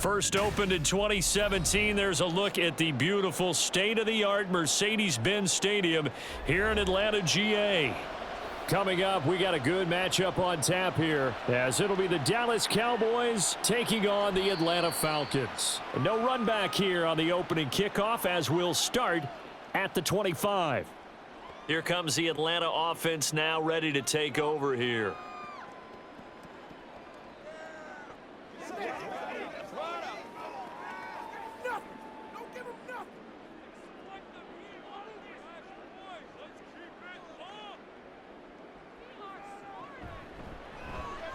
First opened in 2017. There's a look at the beautiful state-of-the-art Mercedes-Benz Stadium here in Atlanta, GA. Coming up, we got a good matchup on tap here, as it'll be the Dallas Cowboys taking on the Atlanta Falcons. No run back here on the opening kickoff, as we'll start at the 25. Here comes the Atlanta offense now, ready to take over here.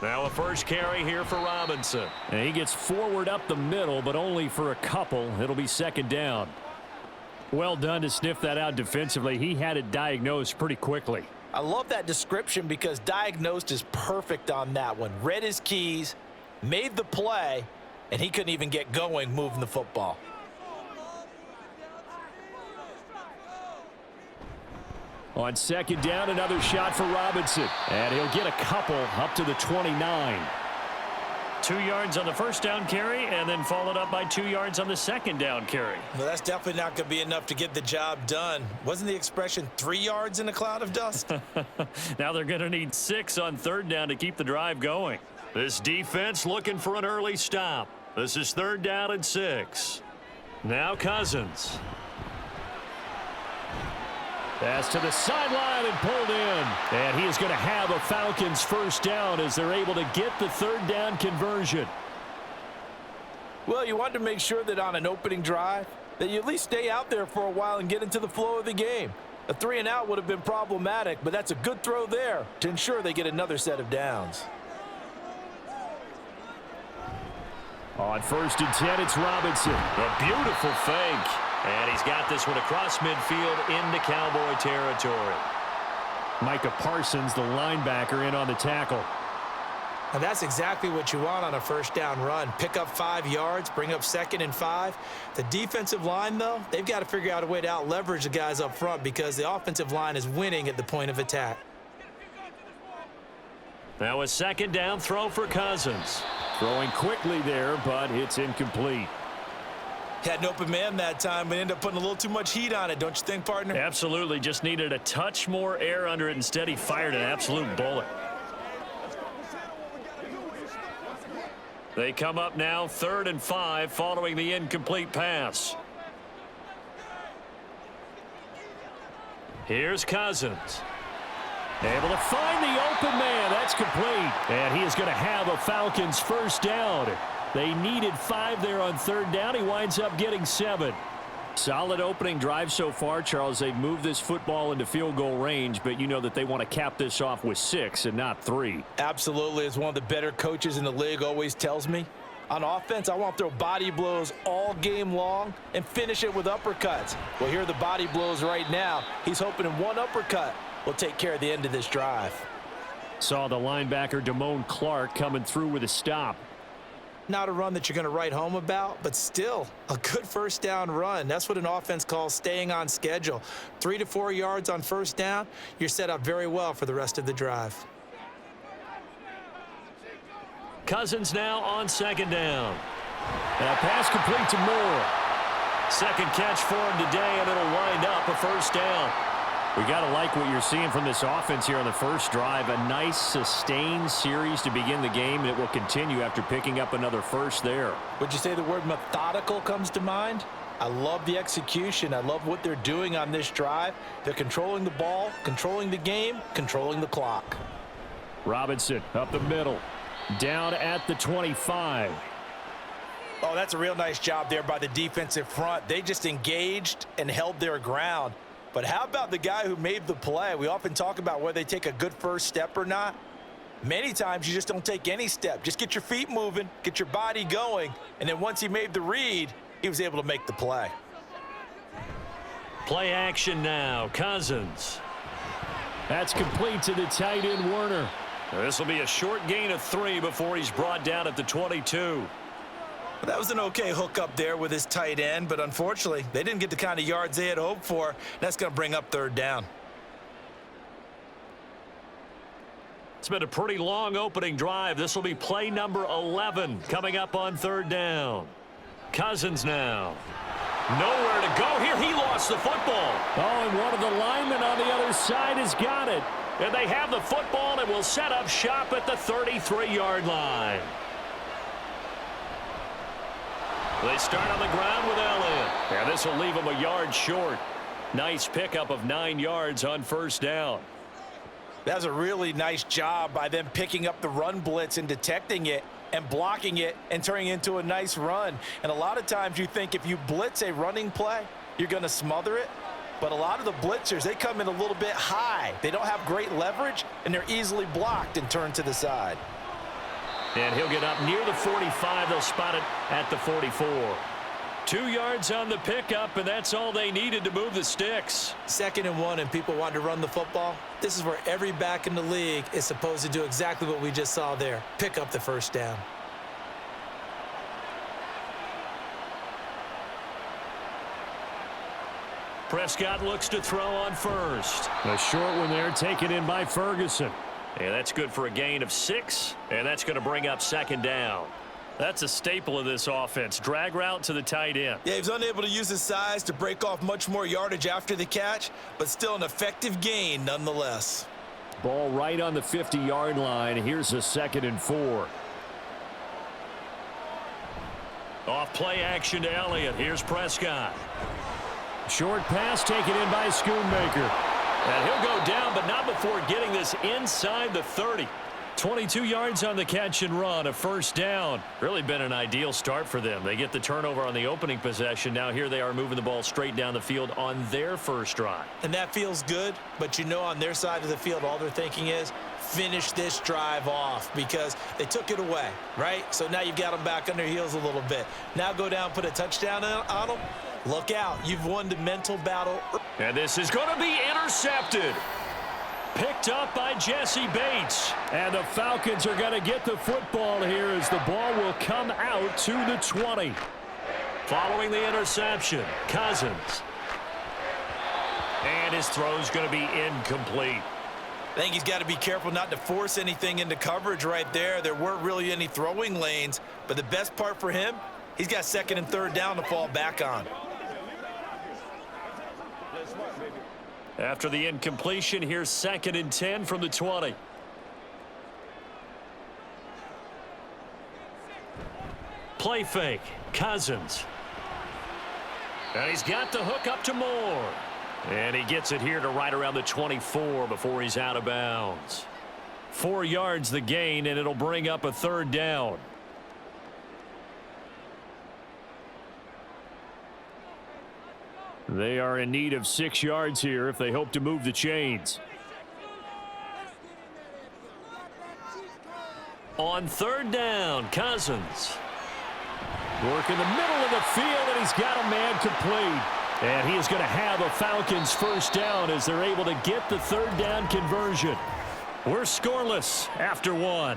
Now a first carry here for Robinson. And he gets forward up the middle, but only for a couple. It'll be second down. Well done to sniff that out defensively. He had it diagnosed pretty quickly. I love that description because diagnosed is perfect on that one. Read his keys, made the play, and he couldn't even get going moving the football. On second down, another shot for Robinson. And he'll get a couple up to the 29. 2 yards on the first down carry, and then followed up by 2 yards on the second down carry. Well, that's definitely not going to be enough to get the job done. Wasn't the expression 3 yards in a cloud of dust? Now they're going to need 6 on third down to keep the drive going. This defense looking for an early stop. This is third down and 6. Now Cousins. Pass to the sideline and pulled in. And he is going to have a Falcons first down as they're able to get the third down conversion. Well, you want to make sure that on an opening drive that you at least stay out there for a while and get into the flow of the game. A 3 and out would have been problematic, but that's a good throw there to ensure they get another set of downs. On first and 10, it's Robinson. A beautiful fake. And he's got this one across midfield into Cowboy territory. Micah Parsons, the linebacker, in on the tackle. And that's exactly what you want on a first down run. Pick up 5 yards, bring up second and 5. The defensive line, though, they've got to figure out a way to out-leverage the guys up front because the offensive line is winning at the point of attack. Now a second down throw for Cousins. Throwing quickly there, but it's incomplete. Had an open man that time, but ended up putting a little too much heat on it, don't you think, partner? Absolutely. Just needed a touch more air under it. Instead, he fired an absolute bullet. They come up now, 3rd and 5, following the incomplete pass. Here's Cousins. Able to find the open man. That's complete. And he is going to have a Falcons first down. They needed 5 there on third down. He winds up getting 7. Solid opening drive so far, Charles. They've moved this football into field goal range, but you know that they want to cap this off with 6 and not 3. Absolutely. As one of the better coaches in the league always tells me, on offense, I want to throw body blows all game long and finish it with uppercuts. Well, here are the body blows right now. He's hoping in one uppercut will take care of the end of this drive. Saw the linebacker, Damone Clark, coming through with a stop. Not a run that you're going to write home about, but still a good first down run. That's what an offense calls staying on schedule. 3 to 4 yards on first down, you're set up very well for the rest of the drive. Cousins now on second down. And a pass complete to Moore. Second catch for him today, and it'll wind up a first down. We got to like what you're seeing from this offense here on the first drive. A nice, sustained series to begin the game, and it will continue after picking up another first there. Would you say the word methodical comes to mind? I love the execution. I love what they're doing on this drive. They're controlling the ball, controlling the game, controlling the clock. Robinson up the middle, down at the 25. Oh, that's a real nice job there by the defensive front. They just engaged and held their ground. But how about the guy who made the play? We often talk about whether they take a good first step or not. Many times you just don't take any step. Just get your feet moving, get your body going, and then once he made the read, he was able to make the play. Play action now. Cousins. That's complete to the tight end, Werner. This will be a short gain of 3 before he's brought down at the 22. That was an okay hook up there with his tight end, but unfortunately, they didn't get the kind of yards they had hoped for. That's going to bring up third down. It's been a pretty long opening drive. This will be play number 11 coming up on third down. Cousins now. Nowhere to go here. He lost the football. Oh, and one of the linemen on the other side has got it. And they have the football and will set up shop at the 33-yard line. They start on the ground with Elliott. Yeah, this will leave them a yard short. Nice pickup of 9 yards on first down. That's a really nice job by them picking up the run blitz and detecting it and blocking it and turning it into a nice run. And a lot of times you think if you blitz a running play, you're going to smother it. But a lot of the blitzers, they come in a little bit high. They don't have great leverage, and they're easily blocked and turned to the side. And he'll get up near the 45. They'll spot it at the 44. 2 yards on the pickup, and that's all they needed to move the sticks. 2nd and 1, and people want to run the football. This is where every back in the league is supposed to do exactly what we just saw there. Pick up the first down. Prescott looks to throw on first. A short one there, taken in by Ferguson. And that's good for a gain of 6, and that's going to bring up 2nd down. That's a staple of this offense. Drag route to the tight end. Yeah, he was unable to use his size to break off much more yardage after the catch, but still an effective gain nonetheless. Ball right on the 50-yard line. Here's a 2nd and 4. Off play action to Elliott. Here's Prescott. Short pass taken in by Schoonmaker. And he'll go down, but not before getting this inside the 30. 22 yards on the catch and run, a first down. Really been an ideal start for them. They get the turnover on the opening possession. Now here they are moving the ball straight down the field on their first drive. And that feels good, but you know on their side of the field, all they're thinking is finish this drive off because they took it away, right? So now you've got them back on their heels a little bit. Now go down, put a touchdown on them. Look out. You've won the mental battle. And this is going to be intercepted. Picked up by Jesse Bates. And the Falcons are going to get the football here as the ball will come out to the 20. Following the interception, Cousins. And his throw's going to be incomplete. I think he's got to be careful not to force anything into coverage right there. There weren't really any throwing lanes. But the best part for him, he's got 2nd and 3rd down to fall back on. After the incompletion, here's 2nd and 10 from the 20. Play fake. Cousins. And he's got the hook up to Moore. And he gets it here to right around the 24 before he's out of bounds. 4 yards the gain, and it'll bring up a 3rd down. They are in need of 6 yards here if they hope to move the chains. On 3rd down, Cousins. Work in the middle of the field, and he's got a man complete. And he is going to have a Falcons first down as they're able to get the 3rd down conversion. We're scoreless after 1.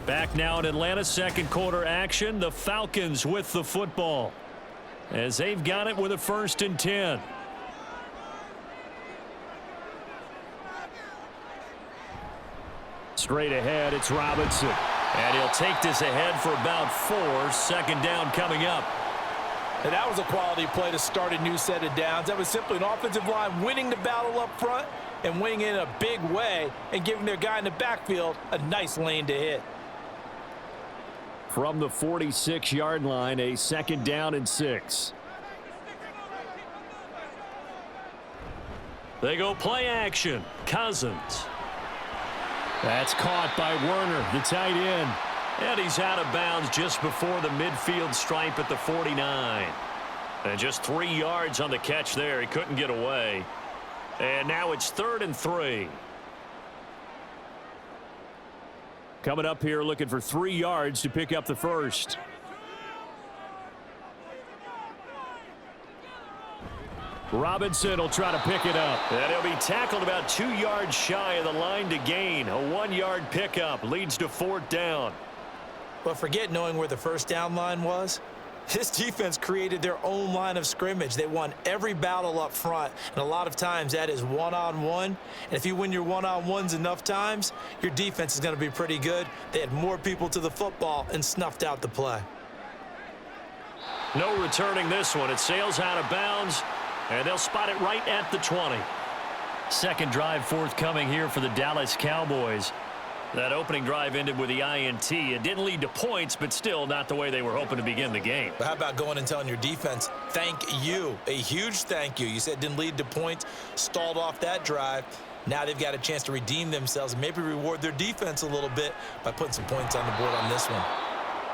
Back now in Atlanta, 2nd quarter action. The Falcons with the football as they've got it with a 1st and 10. Straight ahead, it's Robinson. And he'll take this ahead for about 4. 2nd down coming up. And that was a quality play to start a new set of downs. That was simply an offensive line winning the battle up front and winning in a big way and giving their guy in the backfield a nice lane to hit. From the 46-yard line, a 2nd down and 6. They go play action. Cousins. That's caught by Werner, the tight end. And he's out of bounds just before the midfield stripe at the 49. And just 3 yards on the catch there. He couldn't get away. And now it's 3rd and 3. Coming up here looking for 3 yards to pick up the first. Robinson will try to pick it up. And he'll be tackled about 2 yards shy of the line to gain. A 1-yard pickup leads to 4th down. But forget knowing where the first down line was. This defense created their own line of scrimmage. They won every battle up front, and a lot of times that is one-on-one. And if you win your one-on-ones enough times, your defense is going to be pretty good. They had more people to the football and snuffed out the play. No returning this one. It sails out of bounds, and they'll spot it right at the 20. Second drive forthcoming here for the Dallas Cowboys. That opening drive ended with the INT. It didn't lead to points, but still not the way they were hoping to begin the game. But how about going and telling your defense, thank you, a huge thank you. You said it didn't lead to points, stalled off that drive. Now they've got a chance to redeem themselves and maybe reward their defense a little bit by putting some points on the board on this one.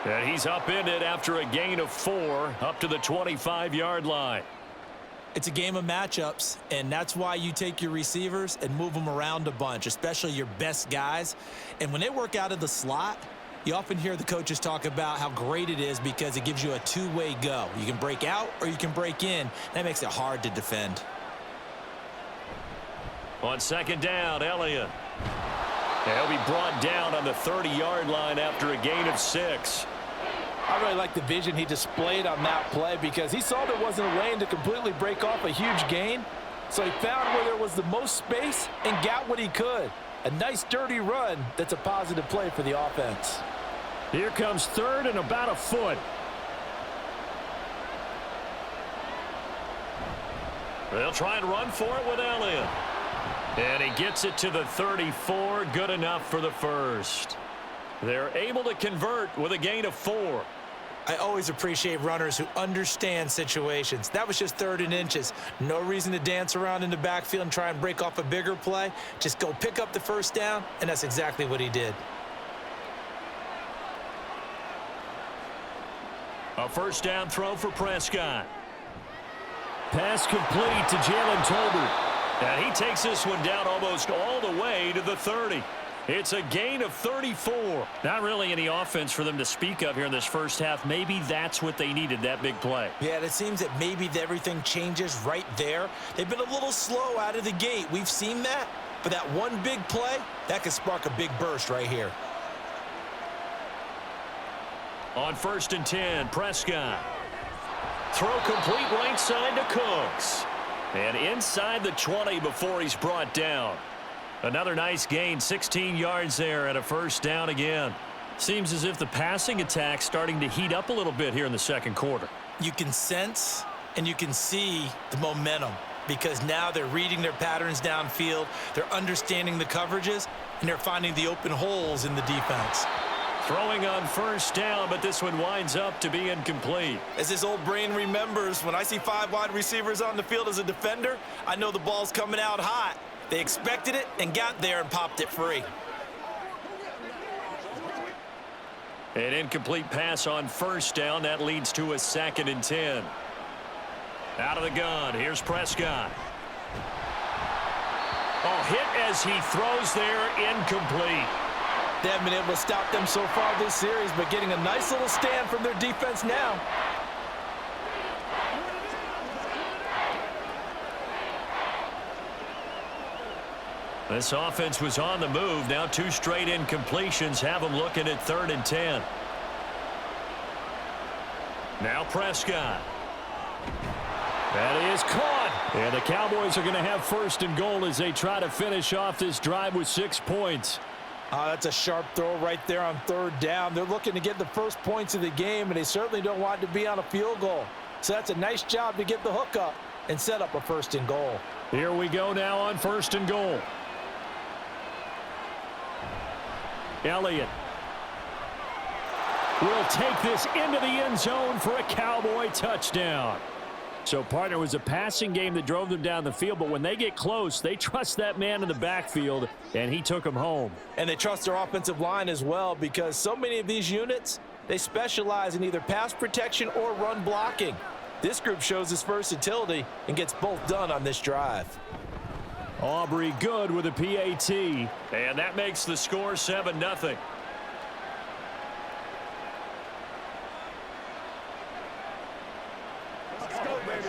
And he's upended after a gain of 4 up to the 25-yard line. It's a game of matchups, and that's why you take your receivers and move them around a bunch, especially your best guys. And when they work out of the slot, you often hear the coaches talk about how great it is because it gives you a two-way go. You can break out or you can break in. That makes it hard to defend. On second down, Elliott. He'll be brought down on the 30-yard line after a gain of 6. I really like the vision he displayed on that play because he saw there wasn't a lane to completely break off a huge gain. So he found where there was the most space and got what he could. A nice dirty run that's a positive play for the offense. Here comes third and about a foot. They'll try and run for it with Elliott. And he gets it to the 34. Good enough for the first. They're able to convert with a gain of 4. I always appreciate runners who understand situations. That was just 3rd and inches. No reason to dance around in the backfield and try and break off a bigger play. Just go pick up the first down, and that's exactly what he did. A first down throw for Prescott. Pass complete to Jalen Tolbert. And he takes this one down almost all the way to the 30. It's a gain of 34. Not really any offense for them to speak of here in this first half. Maybe that's what they needed, that big play. Yeah, it seems that maybe everything changes right there. They've been a little slow out of the gate. We've seen that. But that one big play, that could spark a big burst right here. On 1st and 10, Prescott. Throw complete right side to Cooks. And inside the 20 before he's brought down. Another nice gain, 16 yards there and a first down again. Seems as if the passing attack's starting to heat up a little bit here in the second quarter. You can sense and you can see the momentum because now they're reading their patterns downfield, they're understanding the coverages, and they're finding the open holes in the defense. Throwing on first down, but this one winds up to be incomplete. As this old brain remembers, when I see 5 wide receivers on the field as a defender, I know the ball's coming out hot. They expected it and got there and popped it free. An incomplete pass on first down. That leads to a 2nd and 10. Out of the gun. Here's Prescott. Oh, hit as he throws there. Incomplete. They haven't been able to stop them so far this series, but getting a nice little stand from their defense now. This offense was on the move. Now 2 straight incompletions have them looking at 3rd and 10. Now Prescott. That is caught. And the Cowboys are going to have 1st and goal as they try to finish off this drive with 6 points. That's a sharp throw right there on 3rd down. They're looking to get the first points of the game, and they certainly don't want to be on a field goal. So that's a nice job to get the hook up and set up a 1st and goal. Here we go now on 1st and goal. Elliott will take this into the end zone for a Cowboy touchdown. So, partner, it was a passing game that drove them down the field, but when they get close, they trust that man in the backfield, and he took them home. And they trust their offensive line as well because so many of these units, they specialize in either pass protection or run blocking. This group shows its versatility and gets both done on this drive. Aubrey good with a PAT, and that makes the score 7-0. Let's go, baby.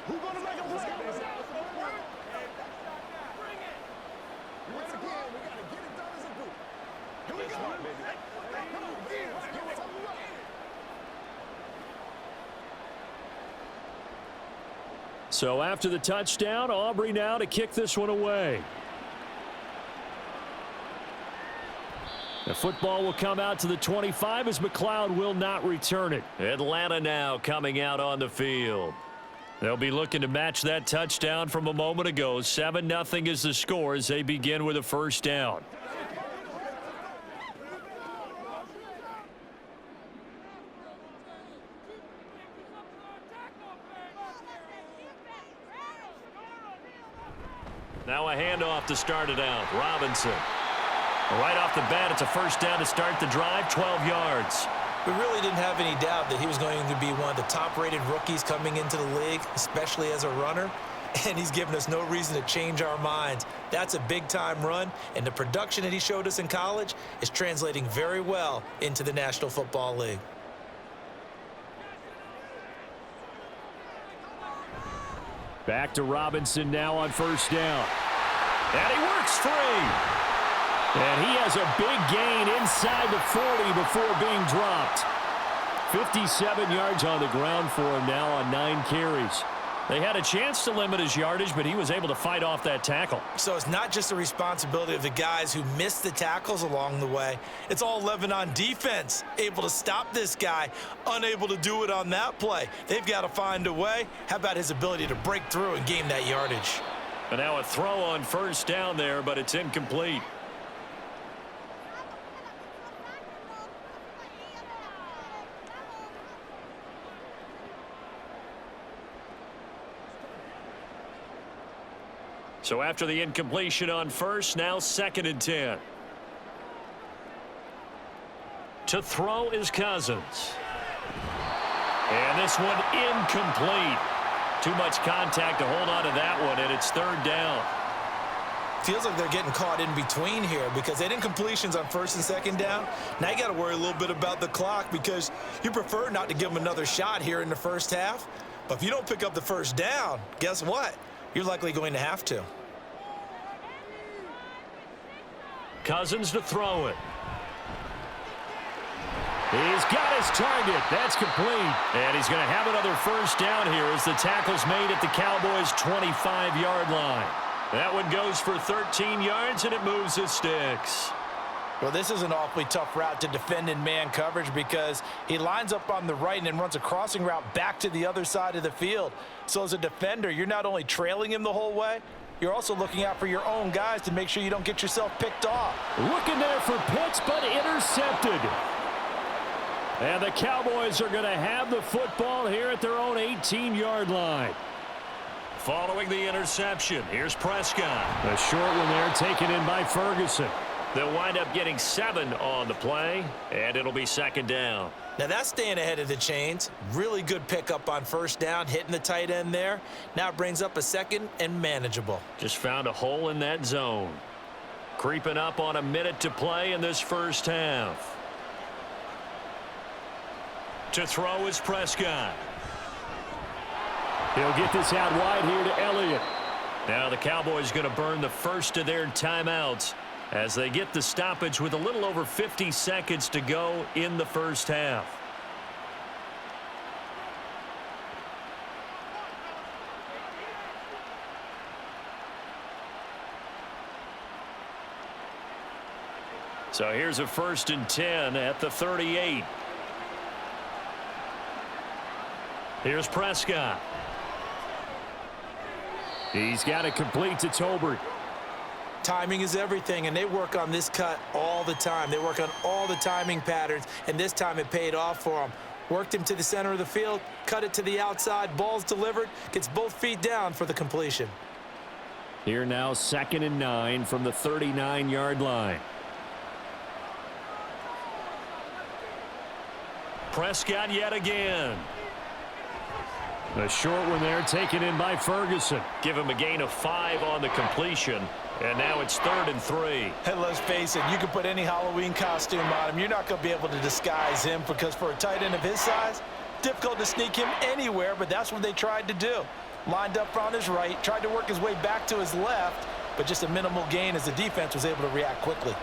Who's going to make a play? Once again, we got to get it done as a group. Here we go. Come on, man. Let's give it something up. So after the touchdown, Aubrey now to kick this one away. The football will come out to the 25 as McLeod will not return it. Atlanta now coming out on the field. They'll be looking to match that touchdown from a moment ago. 7-0 is the score as they begin with a first down. Now a handoff to start it out. Robinson. Right off the bat, it's a first down to start the drive, 12 yards. We really didn't have any doubt that he was going to be one of the top-rated rookies coming into the league, especially as a runner, and he's given us no reason to change our minds. That's a big-time run, and the production that he showed us in college is translating very well into the National Football League. Back to Robinson now on first down. And he works free. And he has a big gain inside the 40 before being dropped. 57 yards on the ground for him now on 9 carries. They had a chance to limit his yardage, but he was able to fight off that tackle. So it's not just the responsibility of the guys who missed the tackles along the way. It's all 11 on defense, able to stop this guy, unable to do it on that play. They've got to find a way. How about his ability to break through and gain that yardage? And now a throw on first down there, but it's incomplete. So after the incompletion on first, now 2nd and 10. To throw is Cousins. And this one incomplete. Too much contact to hold on to that one, and it's 3rd down. Feels like they're getting caught in between here because they did incompletions on 1st and 2nd down. Now you got to worry a little bit about the clock because you prefer not to give them another shot here in the first half. But if you don't pick up the first down, guess what? You're likely going to have to. Cousins to throw it. He's got his target. That's complete. And he's going to have another first down here as the tackle's made at the Cowboys' 25-yard line. That one goes for 13 yards, and it moves his sticks. Well, this is an awfully tough route to defend in man coverage because he lines up on the right and then runs a crossing route back to the other side of the field. So as a defender, you're not only trailing him the whole way, you're also looking out for your own guys to make sure you don't get yourself picked off. Looking there for Pitts, but intercepted. And the Cowboys are going to have the football here at their own 18-yard line. Following the interception, here's Prescott. A short one there taken in by Ferguson. They'll wind up getting 7 on the play, and it'll be 2nd down. Now that's staying ahead of the chains. Really good pickup on first down, hitting the tight end there. Now it brings up a 2nd and manageable. Just found a hole in that zone. Creeping up on a minute to play in this first half. To throw is Prescott. He'll get this out wide here to Elliott. Now the Cowboys going to burn the first of their timeouts as they get the stoppage with a little over 50 seconds to go in the first half. So here's a 1st and 10 at the 38. Here's Prescott. He's got it complete to Tolbert. Timing is everything, and they work on this cut all the time. They work on all the timing patterns, and this time it paid off for them. Worked him to the center of the field, cut it to the outside, ball's delivered, gets both feet down for the completion. Here now 2nd and 9 from the 39-yard line. Prescott yet again. A short one there taken in by Ferguson. Give him a gain of 5 on the completion. And now it's 3rd and 3. And let's face it, you can put any Halloween costume on him. You're not going to be able to disguise him because for a tight end of his size, difficult to sneak him anywhere, but that's what they tried to do. lined up on his right, tried to work his way back to his left, but just a minimal gain as the defense was able to react quickly.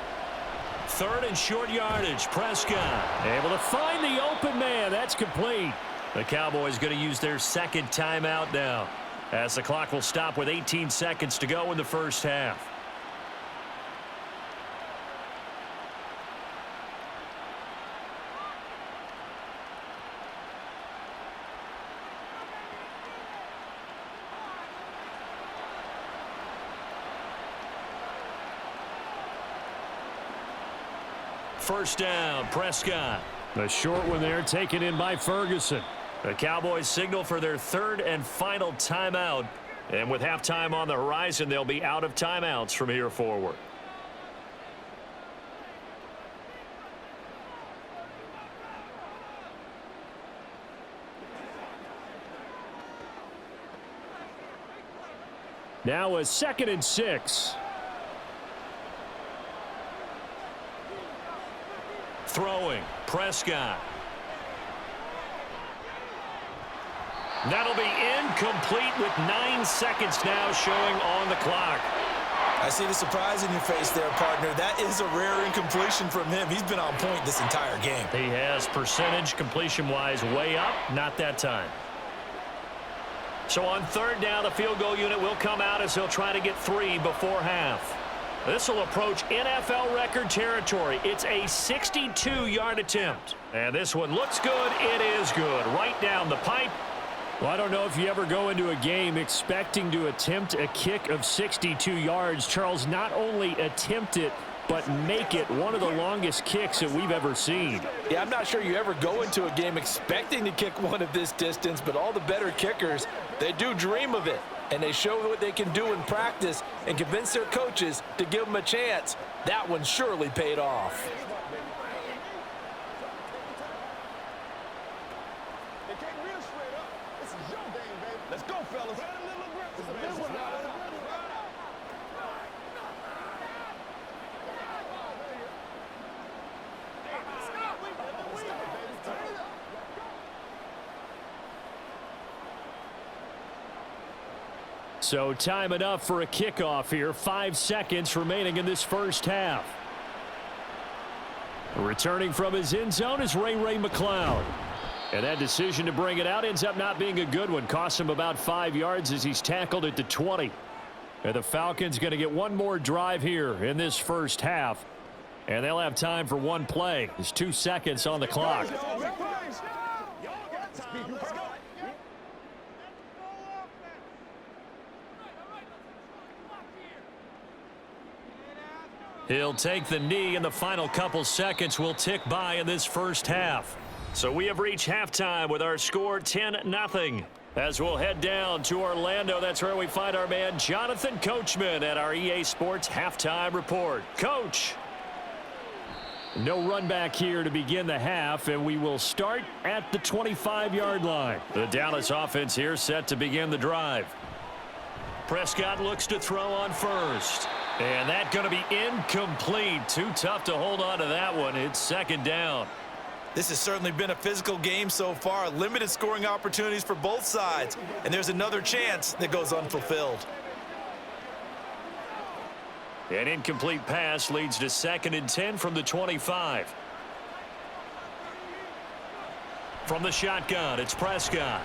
3rd and short yardage. Prescott able to find the open man. That's complete. The Cowboys going to use their 2nd timeout now, as the clock will stop with 18 seconds to go in the first half. First down, Prescott. The short one there taken in by Ferguson. The Cowboys signal for their 3rd and final timeout. And with halftime on the horizon, they'll be out of timeouts from here forward. Now a 2nd and 6. Throwing, Prescott. That'll be incomplete with 9 seconds now showing on the clock. I see the surprise in your face there, partner. That is a rare incompletion from him. He's been on point this entire game. He has percentage completion-wise way up, not that time. So on 3rd down, the field goal unit will come out as he'll try to get 3 before half. This will approach NFL record territory. It's a 62-yard attempt. And this one looks good. It is good. Right down the pipe. Well, I don't know if you ever go into a game expecting to attempt a kick of 62 yards. Charles, not only attempt it, but make it one of the longest kicks that we've ever seen. Yeah, I'm not sure you ever go into a game expecting to kick one of this distance, but all the better kickers, they do dream of it. And they show what they can do in practice and convince their coaches to give them a chance. That one surely paid off. Let's go, fellas. So time enough for a kickoff here. 5 seconds remaining in this first half. Returning from his end zone is Ray McCloud. And that decision to bring it out ends up not being a good one. Costs him about 5 yards as he's tackled at the 20. And the Falcons going to get one more drive here in this first half. And they'll have time for one play. There's 2 seconds on the clock. He'll take the knee, and the final couple seconds will tick by in this first half. So we have reached halftime with our score 10-0. As we'll head down to Orlando, that's where we find our man Jonathan Coachman at our EA Sports Halftime Report. Coach. No run back here to begin the half, and we will start at the 25-yard line. The Dallas offense here set to begin the drive. Prescott looks to throw on first. And that's going to be incomplete. Too tough to hold on to that one. It's 2nd down. This has certainly been a physical game so far. Limited scoring opportunities for both sides. And there's another chance that goes unfulfilled. An incomplete pass leads to 2nd and 10 from the 25. From the shotgun, it's Prescott.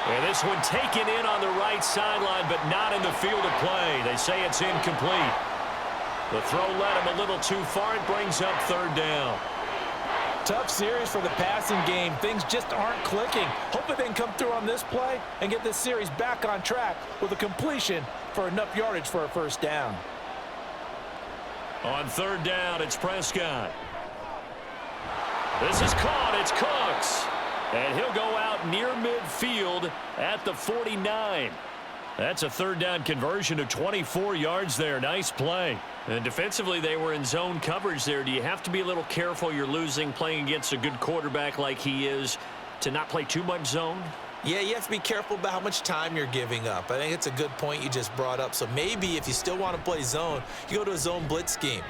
And this one taken in on the right sideline, but not in the field of play. They say it's incomplete. The throw led him a little too far. It brings up 3rd down. Tough series for the passing game. Things just aren't clicking. Hopefully they can come through on this play and get this series back on track with a completion for enough yardage for a first down. On 3rd down, it's Prescott. This is caught. It's Cooks. And he'll go out near midfield at the 49. That's a 3rd down conversion of 24 yards there. Nice play. And defensively, they were in zone coverage there. Do you have to be a little careful? You're losing, playing against a good quarterback like he is, to not play too much zone? Yeah, you have to be careful about how much time you're giving up. I think it's a good point you just brought up. So maybe if you still want to play zone, you go to a zone blitz scheme.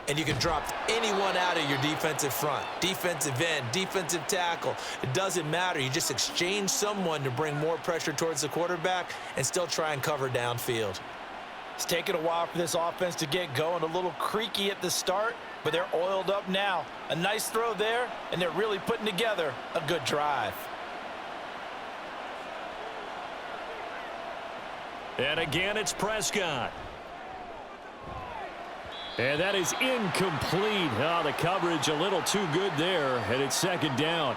and you can drop anyone out of your defensive front, defensive end, defensive tackle. It doesn't matter. You just exchange someone to bring more pressure towards the quarterback and still try and cover downfield. It's taken a while for this offense to get going. A little creaky at the start, but they're oiled up now. A nice throw there, and they're really putting together a good drive. And again, it's Prescott. And that is incomplete. Oh, the coverage a little too good there, and it's second down.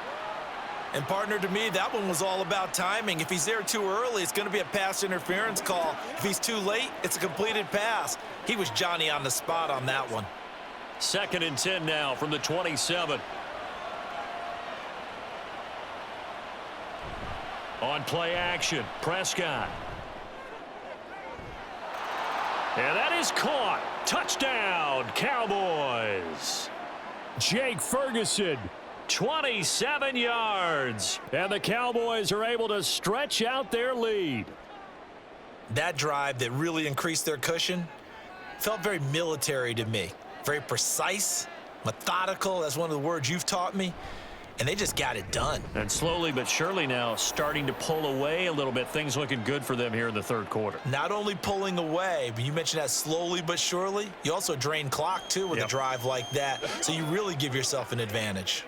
And, partner, to me, that one was all about timing. If he's there too early, it's going to be a pass interference call. If he's too late, it's a completed pass. He was Johnny on the spot on that one. 2nd and 10 now from the 27. On play action, Prescott. And that is caught. Touchdown, Cowboys. Jake Ferguson, 27 yards. And the Cowboys are able to stretch out their lead. That drive that really increased their cushion felt very military to me. Very precise, methodical. That's one of the words you've taught me. And they just got it done. And slowly but surely now starting to pull away a little bit. Things looking good for them here in the third quarter. Not only pulling away, but you mentioned that slowly but surely. You also drain clock, too, with a drive like that. So you really give yourself an advantage.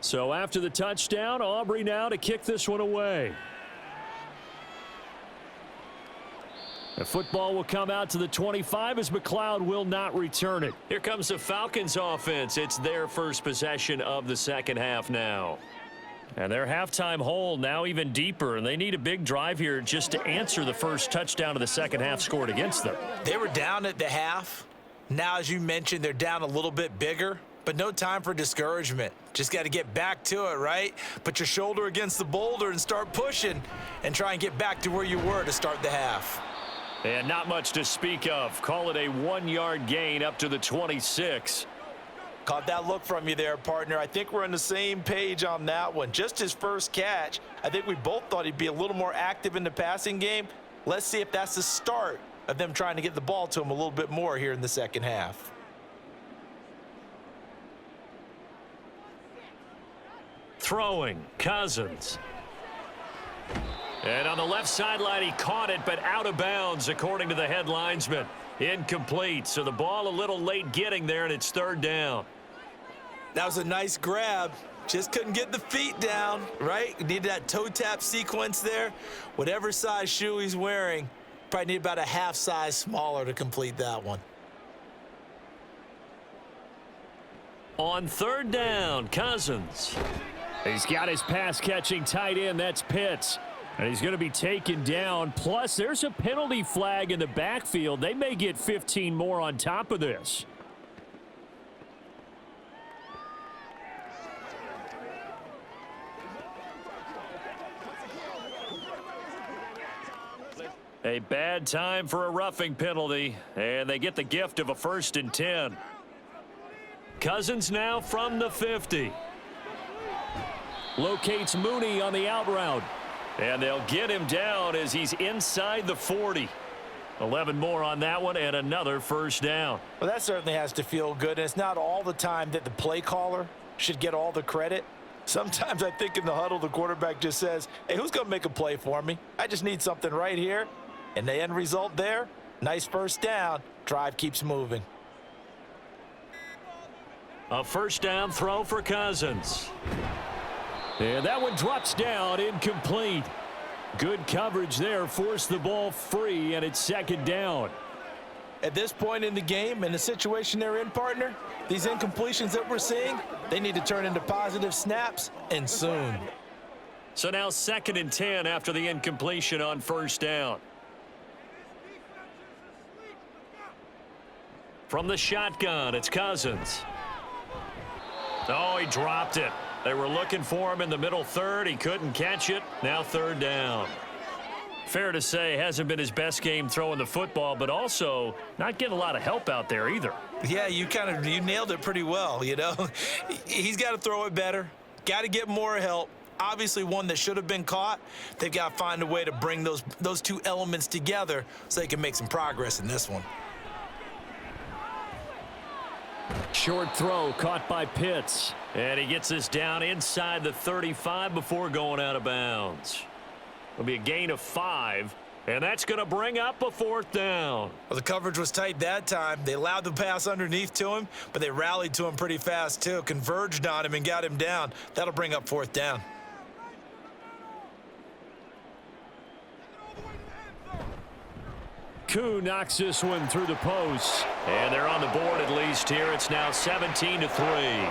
So after the touchdown, Aubrey now to kick this one away. The football will come out to the 25 as McLeod will not return it. Here comes the Falcons offense. It's their first possession of the second half now. And their halftime hole now even deeper, and they need a big drive here just to answer the first touchdown of the second half scored against them. They were down at the half. Now, as you mentioned, they're down a little bit bigger, but no time for discouragement. Just got to get back to it, right? Put your shoulder against the boulder and start pushing and try and get back to where you were to start the half. And not much to speak of. Call it a 1-yard gain up to the 26. Caught that look from you there, partner. I think we're on the same page on that one. Just his first catch. I think we both thought he'd be a little more active in the passing game. Let's see if that's the start of them trying to get the ball to him a little bit more here in the second half. Throwing, Cousins. And on the left sideline, he caught it, but out of bounds, according to the head linesman. Incomplete, so the ball a little late getting there, and it's third down. That was a nice grab. Just couldn't get the feet down, right? Needed that toe tap sequence there. Whatever size shoe he's wearing, probably need about a half size smaller to complete that one. On third down, Cousins. He's got his pass-catching tight end. That's Pitts. And he's going to be taken down. Plus, there's a penalty flag in the backfield. They may get 15 more on top of this. A bad time for a roughing penalty. And they get the gift of a 1st and 10. Cousins now from the 50. Locates Mooney on the out route. And they'll get him down as he's inside the 40. 11 more on that one and another first down. Well, that certainly has to feel good. And it's not all the time that the play caller should get all the credit. Sometimes I think in the huddle, the quarterback just says, hey, who's going to make a play for me? I just need something right here. And the end result there, nice first down. Drive keeps moving. A first down throw for Cousins. And that one drops down, incomplete. Good coverage there, forced the ball free, and it's second down. At this point in the game, in the situation they're in, partner, these incompletions that we're seeing, they need to turn into positive snaps, and soon. So now 2nd and 10 after the incompletion on first down. From the shotgun, it's Cousins. Oh, he dropped it. They were looking for him in the middle third. He couldn't catch it. Now 3rd down. Fair to say, hasn't been his best game throwing the football, but also not getting a lot of help out there either. Yeah, you nailed it pretty well, you know. He's got to throw it better. Got to get more help. Obviously one that should have been caught. They've got to find a way to bring those two elements together so they can make some progress in this one. Short throw caught by Pitts. And he gets this down inside the 35 before going out of bounds. It'll be a gain of 5, and that's going to bring up a 4th down. Well, the coverage was tight that time. They allowed the pass underneath to him, but they rallied to him pretty fast, too. Converged on him and got him down. That'll bring up 4th down. Koo knocks this one through the post, and they're on the board at least here. It's now 17-3.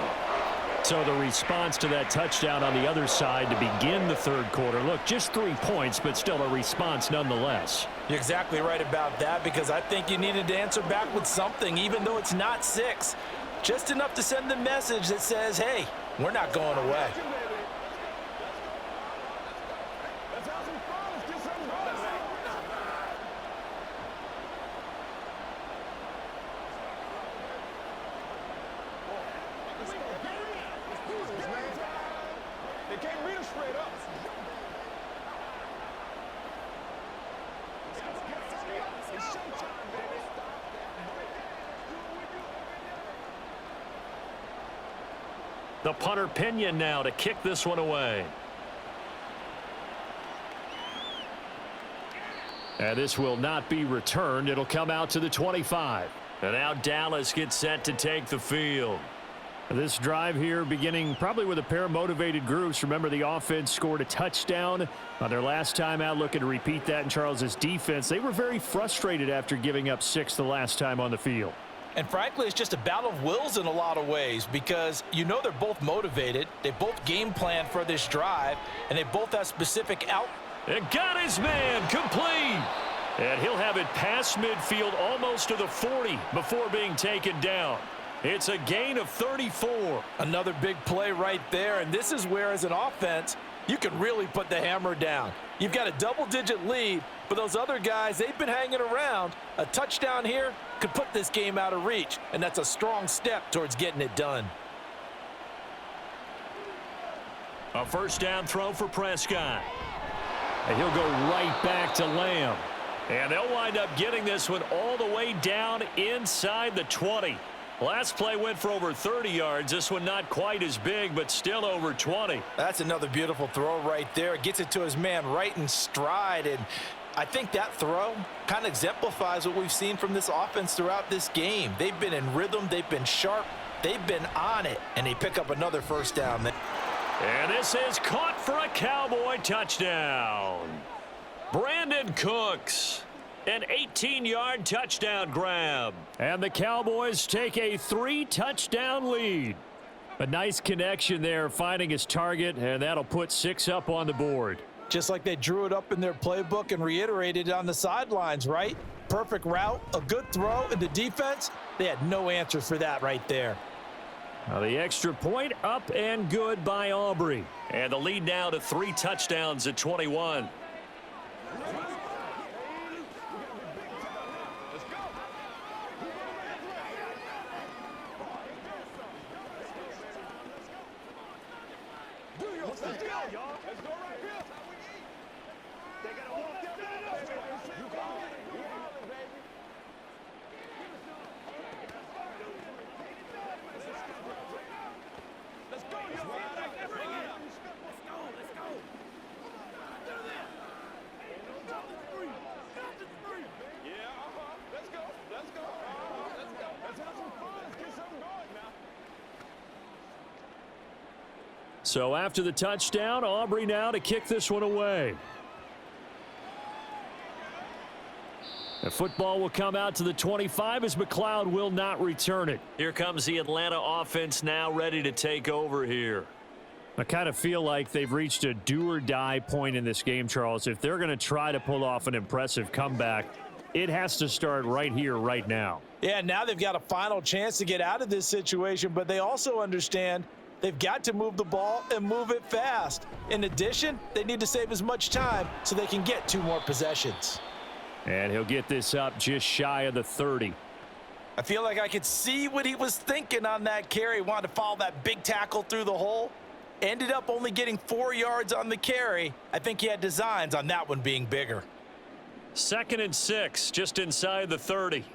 So the response to that touchdown on the other side to begin the 3rd quarter. Look, just 3 points, but still a response nonetheless. You're exactly right about that, because I think you needed to answer back with something, even though it's not 6. Just enough to send the message that says, hey, we're not going away. The punter Pinion now to kick this one away. And this will not be returned. It'll come out to the 25. And now Dallas gets set to take the field. This drive here beginning probably with a pair of motivated groups. Remember, the offense scored a touchdown on their last time out, looking to repeat that in Charles's defense. They were very frustrated after giving up 6 the last time on the field. And frankly, it's just a battle of wills in a lot of ways, because you know they're both motivated. They both game plan for this drive, and they both have specific out. And got his man complete. And he'll have it past midfield almost to the 40 before being taken down. It's a gain of 34. Another big play right there, and this is where, as an offense, you can really put the hammer down. You've got a double-digit lead, but those other guys, they've been hanging around. A touchdown here could put this game out of reach, and that's a strong step towards getting it done. A 1st down throw for Prescott. And he'll go right back to Lamb. And they'll wind up getting this one all the way down inside the 20. Last play went for over 30 yards. This one not quite as big, but still over 20. That's another beautiful throw right there. Gets it to his man right in stride. And I think that throw kind of exemplifies what we've seen from this offense throughout this game. They've been in rhythm. They've been sharp. They've been on it. And they pick up another 1st down. And this is caught for a Cowboy touchdown. Brandon Cooks. An 18-yard touchdown grab. And the Cowboys take a 3-touchdown lead. A nice connection there, finding his target, and that'll put 6 up on the board. Just like they drew it up in their playbook and reiterated it on the sidelines, right? Perfect route, a good throw, and the defense, they had no answer for that right there. Now the extra point up and good by Aubrey. And the lead now to 3 touchdowns at 21. So after the touchdown, Aubrey now to kick this one away. The football will come out to the 25 as McLeod will not return it. Here comes the Atlanta offense now ready to take over here. I kind of feel like they've reached a do-or-die point in this game, Charles. If they're going to try to pull off an impressive comeback, it has to start right here, right now. Yeah, now they've got a final chance to get out of this situation, but they also understand they've got to move the ball and move it fast. In addition, they need to save as much time so they can get 2 more possessions. And he'll get this up just shy of the 30. I feel like I could see what he was thinking on that carry. Wanted to follow that big tackle through the hole. Ended up only getting 4 yards on the carry. I think he had designs on that one being bigger. 2nd and 6, just inside the 30.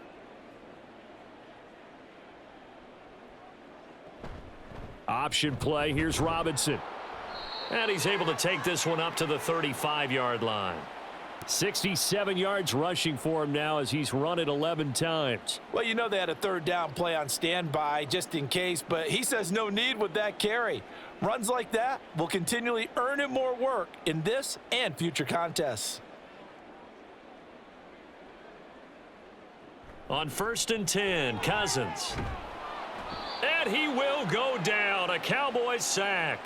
Option play. Here's Robinson. And he's able to take this one up to the 35-yard line. 67 yards rushing for him now as he's run it 11 times. Well, you know they had a 3rd down play on standby just in case, but he says no need with that carry. Runs like that will continually earn him more work in this and future contests. On 1st and 10, Cousins. And he will go down. A Cowboys sack.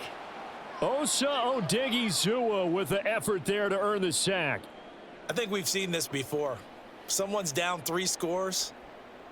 Osa Odighizuwa with the effort there to earn the sack. I think we've seen this before. Someone's down 3 scores.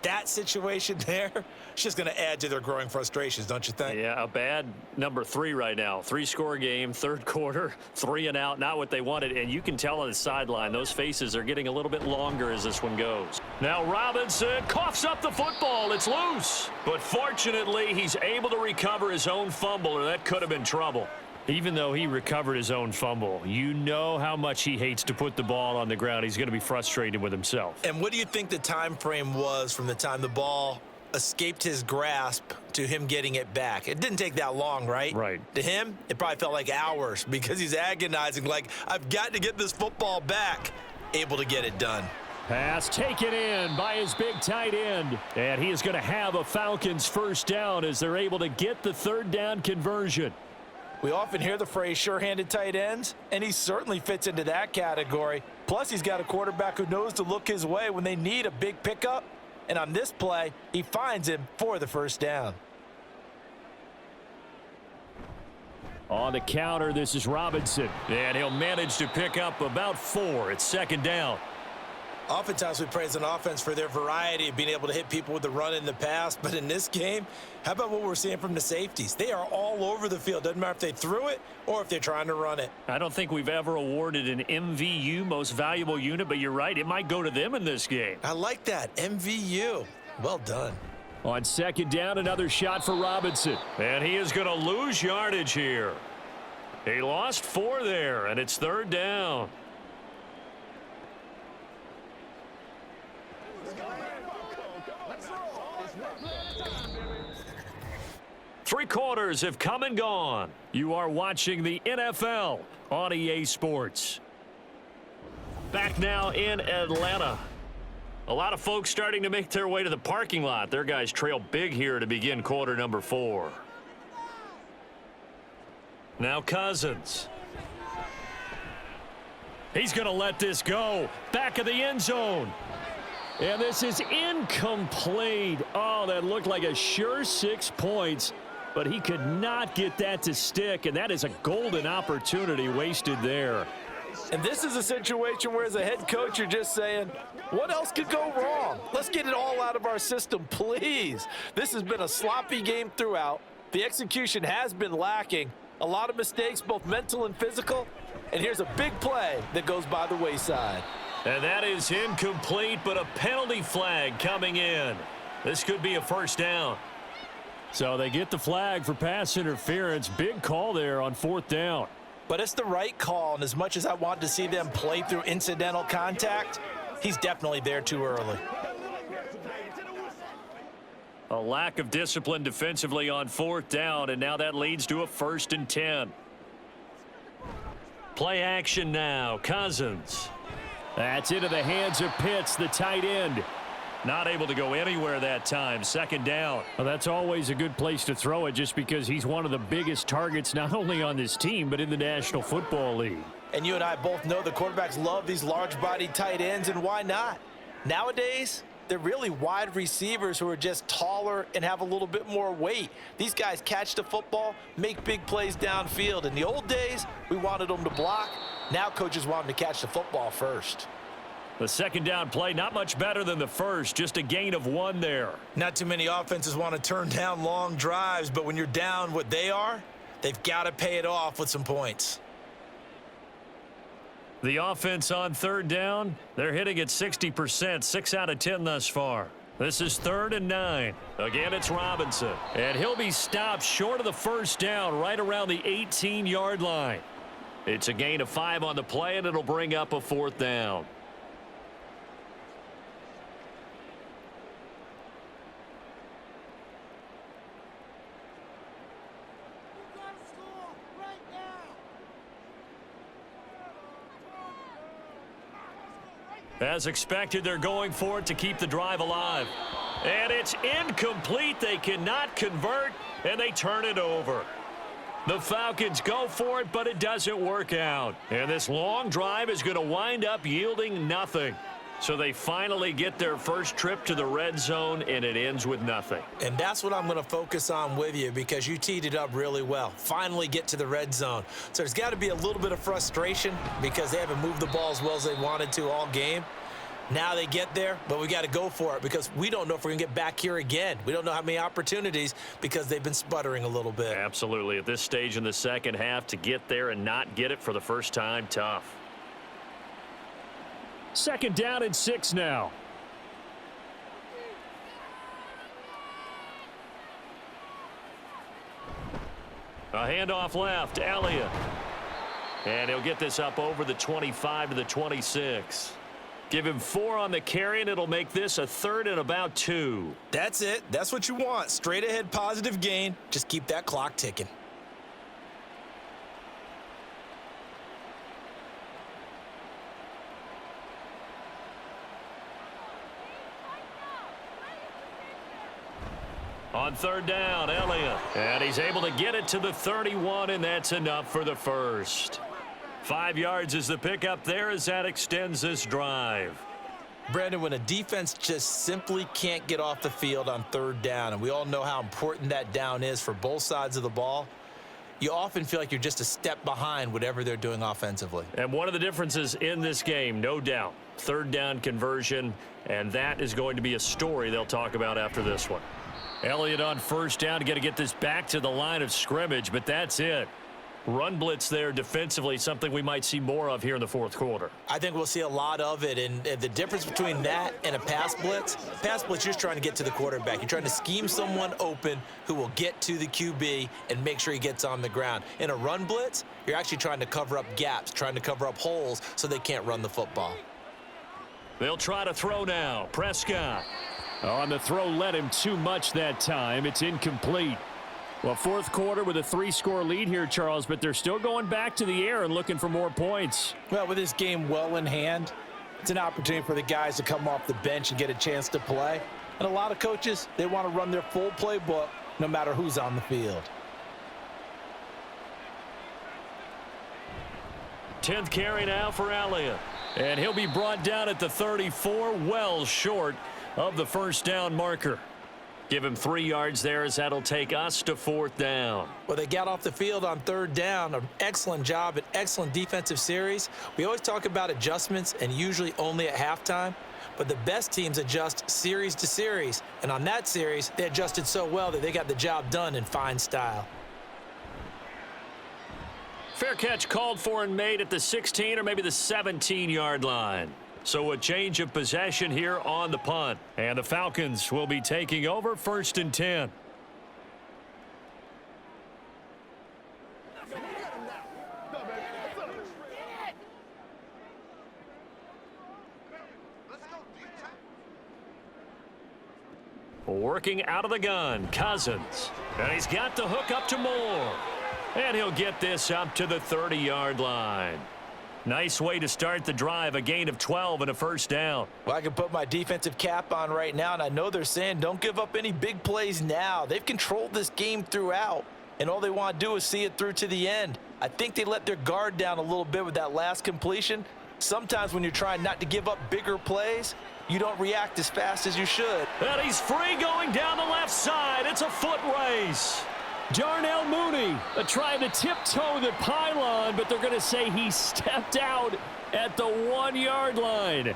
That situation there, it's just going to add to their growing frustrations, don't you think? Yeah, a bad number 3 right now. 3-score game, 3rd quarter, 3 and out, not what they wanted. And you can tell on the sideline, those faces are getting a little bit longer as this one goes. Now Robinson coughs up the football. It's loose. But fortunately, he's able to recover his own fumble, or that could have been trouble. Even though he recovered his own fumble, you know how much he hates to put the ball on the ground. He's going to be frustrated with himself. And what do you think the time frame was from the time the ball escaped his grasp to him getting it back? It didn't take that long, right? Right. To him, it probably felt like hours because he's agonizing, like, I've got to get this football back. Able to get it done. Pass taken in by his big tight end. And he is going to have a Falcons 1st down as they're able to get the 3rd down conversion. We often hear the phrase sure-handed tight ends, and he certainly fits into that category. Plus, he's got a quarterback who knows to look his way when they need a big pickup. And on this play, he finds him for the 1st down. On the counter, this is Robinson. And he'll manage to pick up about 4. It's 2nd down. Oftentimes we praise an offense for their variety of being able to hit people with the run in the pass. But in this game, how about what we're seeing from the safeties? They are all over the field. Doesn't matter if they threw it or if they're trying to run it. I don't think we've ever awarded an MVU, most valuable unit, but you're right. It might go to them in this game. I like that. MVU. Well done. On 2nd down, another shot for Robinson. And he is going to lose yardage here. He lost 4 there, and it's 3rd down. Three quarters have come and gone. You are watching the NFL on EA Sports. Back now in Atlanta. A lot of folks starting to make their way to the parking lot. Their guys trail big here to begin quarter number 4. Now Cousins. He's going to let this go. Back of the end zone. And this is incomplete. Oh, that looked like a sure 6 points. But he could not get that to stick, and that is a golden opportunity wasted there. And this is a situation where as a head coach, you're just saying, what else could go wrong? Let's get it all out of our system, please. This has been a sloppy game throughout. The execution has been lacking. A lot of mistakes, both mental and physical. And here's a big play that goes by the wayside. And that is incomplete, but a penalty flag coming in. This could be a 1st down. So they get the flag for pass interference. Big call there on 4th down. But it's the right call, and as much as I want to see them play through incidental contact, he's definitely there too early. A lack of discipline defensively on 4th down, and now that leads to a 1st and 10. Play action now. Cousins. That's into the hands of Pitts, the tight end. Not able to go anywhere that time. 2nd down. Well, that's always a good place to throw it just because he's one of the biggest targets not only on this team but in the National Football League. And you and I both know the quarterbacks love these large-bodied tight ends, and why not? Nowadays, They're really wide receivers who are just taller and have a little bit more weight. These guys catch the football, make big plays downfield. In the old days, we wanted them to block. Now coaches want them to catch the football first. The second down play, not much better than the first, just a gain of 1 there. Not too many offenses want to turn down long drives, but when you're down what they are, they've got to pay it off with some points. The offense on third down, they're hitting at 60%, 6 out of 10 thus far. This is 3rd and 9. Again, it's Robinson. And he'll be stopped short of the first down, right around the 18-yard line. It's a gain of 5 on the play, and it'll bring up a 4th down. As expected, they're going for it to keep the drive alive. And it's incomplete. They cannot convert, and they turn it over. The Falcons go for it, but it doesn't work out. And this long drive is going to wind up yielding nothing. So they finally get their first trip to the red zone, and it ends with nothing. And that's what I'm going to focus on with you because you teed it up really well. Finally get to the red zone. So there's got to be a little bit of frustration because they haven't moved the ball as well as they wanted to all game. Now they get there, but we got to go for it because we don't know if we're going to get back here again. We don't know how many opportunities because they've been sputtering a little bit. Absolutely. At this stage in the second half, to get there and not get it for the first time, tough. 2nd down and 6 now. A handoff left, Elliott. And he'll get this up over the 25 to the 26. Give him 4 on the carry, and it'll make this a 3rd and about 2. That's it. That's what you want. Straight ahead positive gain. Just keep that clock ticking. On 3rd down, Elliott. And he's able to get it to the 31, and that's enough for the first. 5 yards is the pickup there as that extends this drive. Brandon, when a defense just simply can't get off the field on 3rd down, and we all know how important that down is for both sides of the ball, you often feel like you're just a step behind whatever they're doing offensively. And one of the differences in this game, no doubt, 3rd down conversion, and that is going to be a story they'll talk about after this one. Elliott on 1st down, got to get this back to the line of scrimmage, but that's it. Run blitz there defensively, something we might see more of here in the 4th quarter. I think we'll see a lot of it, and the difference between that and a pass blitz, you're just trying to get to the quarterback. You're trying to scheme someone open who will get to the QB and make sure he gets on the ground. In a run blitz, you're actually trying to cover up gaps, trying to cover up holes so they can't run the football. They'll try to throw now. Prescott. On the throw, led him too much that time. It's incomplete. Well, 4th quarter with a 3-score lead here, Charles, but they're still going back to the air and looking for more points. Well, with this game well in hand, it's an opportunity for the guys to come off the bench and get a chance to play. And a lot of coaches, they want to run their full playbook no matter who's on the field. 10th carry now for Elliott. And he'll be brought down at the 34, well short of the first down marker. Give him 3 yards there as that'll take us to 4th down. Well, they got off the field on 3rd down. An excellent job, an excellent defensive series. We always talk about adjustments and usually only at halftime. But the best teams adjust series to series. And on that series, they adjusted so well that they got the job done in fine style. Fair catch called for and made at the 16 or maybe the 17-yard line. So a change of possession here on the punt. And the Falcons will be taking over 1st and 10. Working out of the gun, Cousins. And he's got the hook up to Moore. And he'll get this up to the 30-yard line. Nice way to start the drive, a gain of 12 and a first down. Well, I can put my defensive cap on right now, and I know they're saying don't give up any big plays now. They've controlled this game throughout, and all they want to do is see it through to the end. I think they let their guard down a little bit with that last completion. Sometimes when you're trying not to give up bigger plays, you don't react as fast as you should. And he's free going down the left side. It's a foot race. Darnell Mooney trying to tiptoe the pylon, but they're going to say he stepped out at the 1-yard line.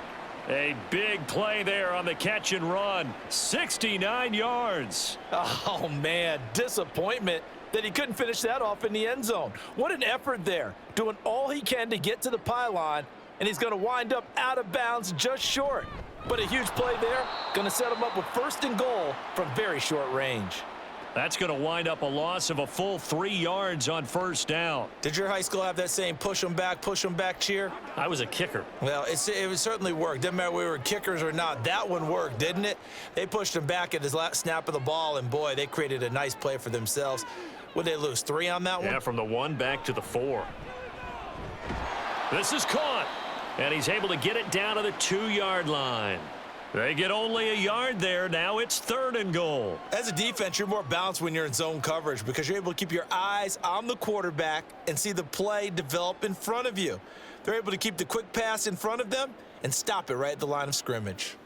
A big play there on the catch and run. 69 yards. Oh, man, disappointment that he couldn't finish that off in the end zone. What an effort there, doing all he can to get to the pylon, and he's going to wind up out of bounds just short. But a huge play there, going to set him up with 1st and goal from very short range. That's going to wind up a loss of a full 3 yards on 1st down. Did your high school have that same push them back cheer? I was a kicker. Well, it certainly worked. Didn't matter whether we were kickers or not. That one worked, didn't it? They pushed him back at his last snap of the ball, and boy, they created a nice play for themselves. What did they lose, 3 on that one? Yeah, from the 1 back to the 4. This is caught, and he's able to get it down to the 2-yard line. They get only a yard there. Now it's 3rd and goal. As a defense, you're more balanced when you're in zone coverage because you're able to keep your eyes on the quarterback and see the play develop in front of you. They're able to keep the quick pass in front of them and stop it right at the line of scrimmage.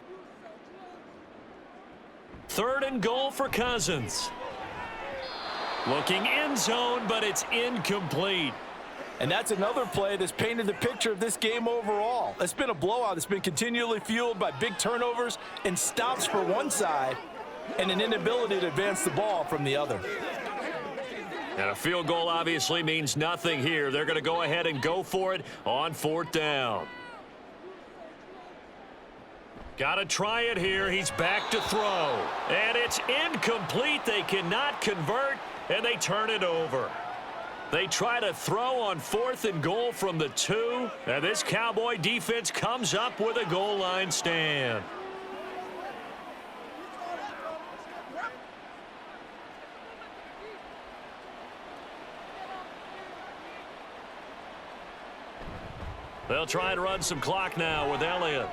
3rd and goal for Cousins. Looking end zone, but it's incomplete. And that's another play that's painted the picture of this game overall. It's been a blowout. It's been continually fueled by big turnovers and stops for one side and an inability to advance the ball from the other. And a field goal obviously means nothing here. They're going to go ahead and go for it on 4th down. Got to try it here. He's back to throw. And it's incomplete. They cannot convert, and they turn it over. They try to throw on 4th and goal from the 2, and this Cowboy defense comes up with a goal line stand. They'll try and run some clock now with Elliott.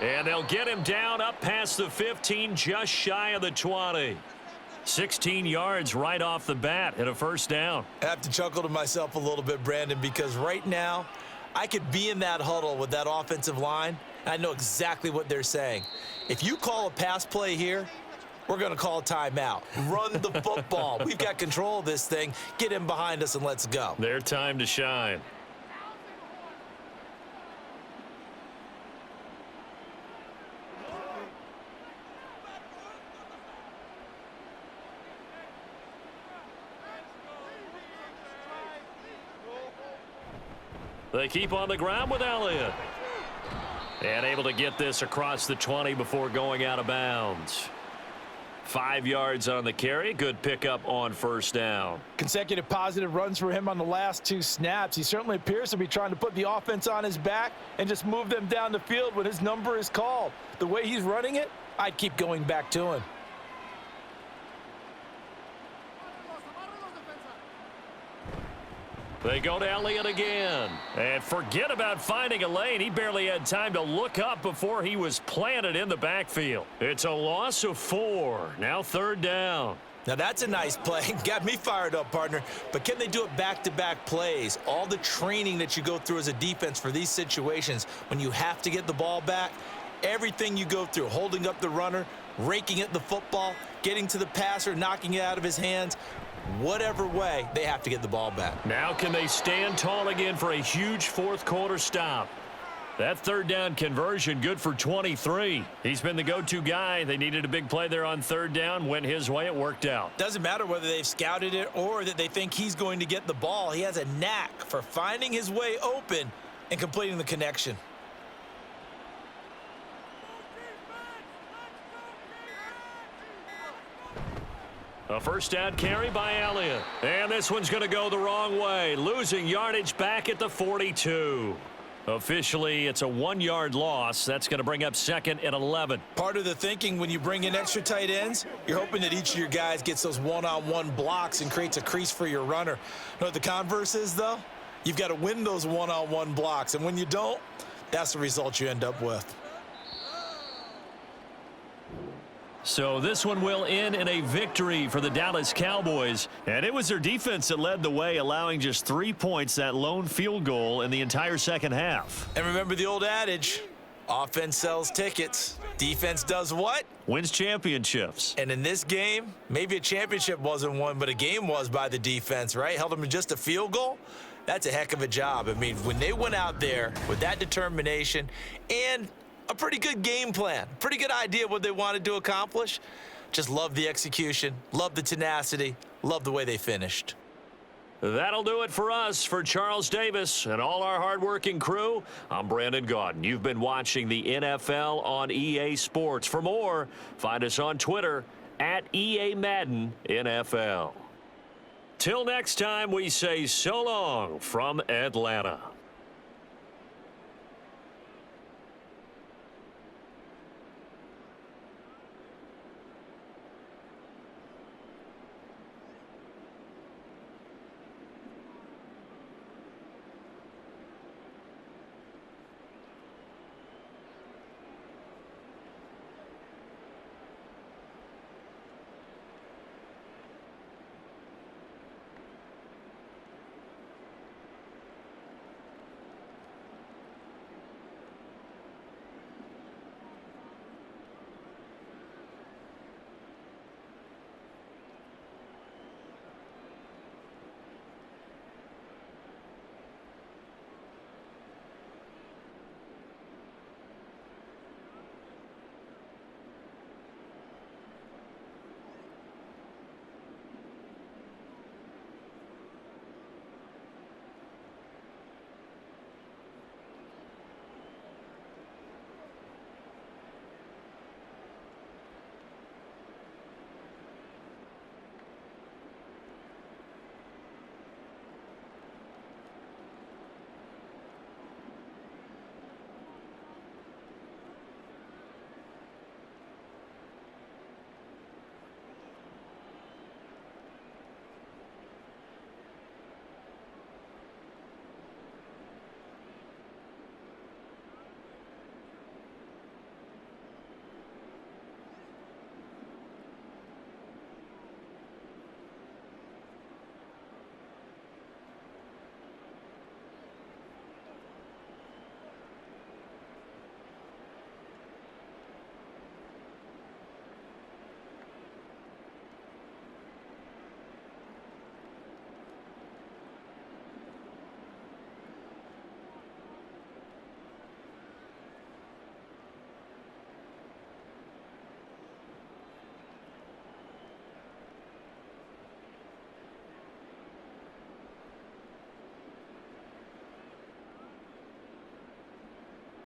And they'll get him down up past the 15, just shy of the 20. 16 yards right off the bat and a 1st down. I have to chuckle to myself a little bit, Brandon, because right now I could be in that huddle with that offensive line, and I know exactly what they're saying. If you call a pass play here, we're going to call a timeout. Run the football. We've got control of this thing. Get him behind us and let's go. Their time to shine. They keep on the ground with Elliott. And able to get this across the 20 before going out of bounds. 5 yards on the carry. Good pickup on 1st down. Consecutive positive runs for him on the last 2 snaps. He certainly appears to be trying to put the offense on his back and just move them down the field when his number is called. The way he's running it, I'd keep going back to him. They go to Elliott again. And forget about finding a lane. He barely had time to look up before he was planted in the backfield. It's a loss of 4. Now 3rd down. Now that's a nice play. Got me fired up, partner. But can they do it back-to-back plays? All the training that you go through as a defense for these situations, when you have to get the ball back, everything you go through, holding up the runner, raking at the football, getting to the passer, knocking it out of his hands, whatever way, they have to get the ball back. Now can they stand tall again for a huge 4th quarter stop? That 3rd down conversion good for 23. He's been the go-to guy. They needed a big play there on 3rd down. Went his way. It worked out. Doesn't matter whether they've scouted it or that they think he's going to get the ball. He has a knack for finding his way open and completing the connection. A 1st down carry by Elliott. And this one's going to go the wrong way. Losing yardage back at the 42. Officially, it's a 1-yard loss. That's going to bring up 2nd and 11. Part of the thinking when you bring in extra tight ends, you're hoping that each of your guys gets those one-on-one blocks and creates a crease for your runner. You know what the converse is, though? You've got to win those one-on-one blocks. And when you don't, that's the result you end up with. So this one will end in a victory for the Dallas Cowboys. And it was their defense that led the way, allowing just 3 points, that lone field goal in the entire second half. And remember the old adage, Offense sells tickets. Defense does what? Wins championships. And in this game, maybe a championship wasn't won, but a game was by the defense, right? Held them to just a field goal. That's a heck of a job. I mean, when they went out there with that determination and a pretty good game plan, pretty good idea what they wanted to accomplish, just love the execution, love the tenacity, love the way they finished. That'll do it for us. For Charles Davis and all our hardworking crew, I'm Brandon Gaudin. You've been watching the NFL on EA Sports. For more, find us on Twitter at EA Madden NFL. Till next time, we say so long from Atlanta.